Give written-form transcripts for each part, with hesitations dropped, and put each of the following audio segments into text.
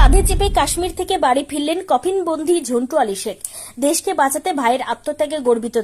কাঁধে চেপে কাশ্মীর থেকে বাড়ি ফিরলেন কফিনবন্দি ঝন্টু আলী শেখ। দেশকে বাঁচাতে ভাইয়ের আত্মত্যাগে গর্বিত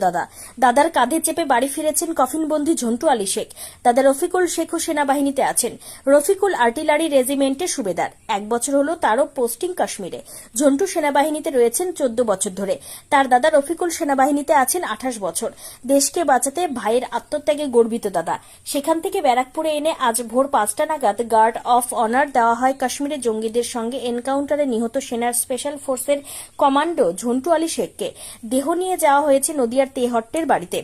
দাদার কাঁধে চেপে বাড়ি ফিরেছেন কফিনবন্দি ঝন্টু আলী শেখ। দাদা রফিকুল শেখও সেনাবাহিনীতে আছেন। রফিকুল আর্টিলারি রেজিমেন্টের সুবেদার। 1 বছর হলো তারও পোস্টিং কাশ্মীরে। ঝন্টু সেনাবাহিনীতে রয়েছেন 14 বছর ধরে। তার দাদা রফিকুল সেনাবাহিনীতে আছেন 28 বছর। দেশকে বাঁচাতে ভাইয়ের আত্মত্যাগে গর্বিত দাদা। সেখান থেকে ব্যারাকপুরে এনে আজ ভোর 5টা নাগাদ গার্ড অফ অনার দেওয়া হয় কাশ্মীরে জঙ্গিদের সঙ্গে এনকাউন্টারে নিহত সেনার স্পেশাল ফোর্সের কমান্ডো ঝন্টু আলী শেখকে। দেহ নিয়ে যাওয়া হয়েছে নদিয়ার তেহট্টের বাড়িতে।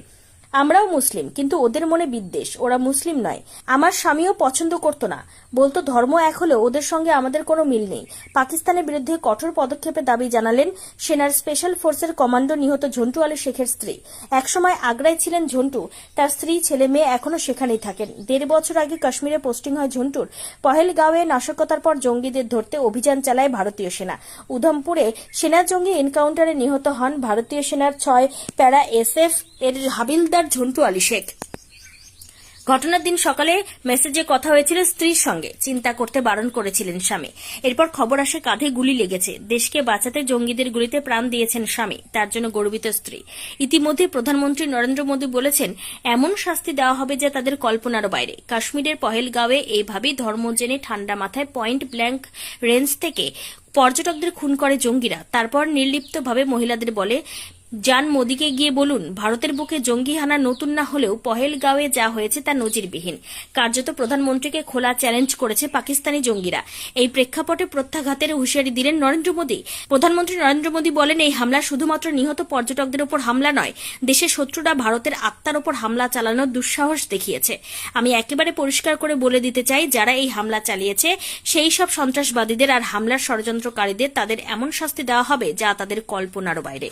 আমরাও মুসলিম, কিন্তু ওদের মনে বিদ্বেষ, ওরা মুসলিম নয়। আমার স্বামীও পছন্দ করত না, বলতো ধর্ম এক হলেও ওদের সঙ্গে আমাদের কোনো মিল নেই। পাকিস্তানের বিরুদ্ধে কঠোর পদক্ষেপের দাবি জানালেন সেনার স্পেশাল ফোর্সের কমান্ডো নিহত ঝন্টু আলী শেখের স্ত্রী। একসময় আগ্রায় ছিলেন ঝন্টু, তার স্ত্রী ছেলে মেয়ে এখনো সেখানেই থাকেন। 1.5 বছর আগে কাশ্মীরে পোস্টিং হয় ঝন্টুর। পহেলগাঁওয়ে নাশকতার পর জঙ্গিদের ধরতে অভিযান চালায় ভারতীয় সেনা। উধমপুরে সেনা জঙ্গি এনকাউন্টারে নিহত হন ভারতীয় সেনার 6 প্যারা SF এর হাবিলদার ঝন্টু আলী শেখ। ঘটনার দিন সকালে মেসেজে কথা হয়েছিল স্ত্রীর সঙ্গে। চিন্তা করতে বারণ করেছিলেন স্বামী। এরপর খবর আসে কাঁধে গুলি লেগেছে। দেশকে বাঁচাতে জঙ্গিদের গুলিতে প্রাণ দিয়েছেন স্বামী, তার জন্য গর্বিত স্ত্রী। ইতিমধ্যে প্রধানমন্ত্রী নরেন্দ্র মোদী বলেছেন, এমন শাস্তি দেওয়া হবে যা তাদের কল্পনারও বাইরে। কাশ্মীরের পহেলগাঁওয়ে এইভাবেই ধর্ম জেনে ঠান্ডা মাথায় পয়েন্ট ব্ল্যাঙ্ক রেঞ্জ থেকে পর্যটকদের খুন করে জঙ্গিরা। তারপর নির্লিপ্তভাবে মহিলাদের বলে, যান মোদীকে গিয়ে বলুন, ভারতের বুকে জঙ্গি হানা নতুন না হলেও পহেলগাঁওয়ে যা হয়েছে তা নজিরবিহীন। কার্যত প্রধানমন্ত্রীকে খোলা চ্যালেঞ্জ করেছে পাকিস্তানি জঙ্গিরা। এই প্রেক্ষাপটে প্রত্যাঘাতের হুঁশিয়ারি দিলেন নরেন্দ্র মোদী। প্রধানমন্ত্রী নরেন্দ্র মোদী বলেন, এই হামলা শুধুমাত্র নিহত পর্যটকদের উপর হামলা নয়, দেশের শত্রুরা ভারতের আত্মার উপর হামলা চালানোর দুঃসাহস দেখিয়েছে। আমি একেবারে পরিষ্কার করে বলে দিতে চাই, যারা এই হামলা চালিয়েছে সেই সব সন্ত্রাসবাদীদের আর হামলার ষড়যন্ত্রকারীদের তাদের এমন শাস্তি দেওয়া হবে যা তাদের কল্পনারও বাইরে।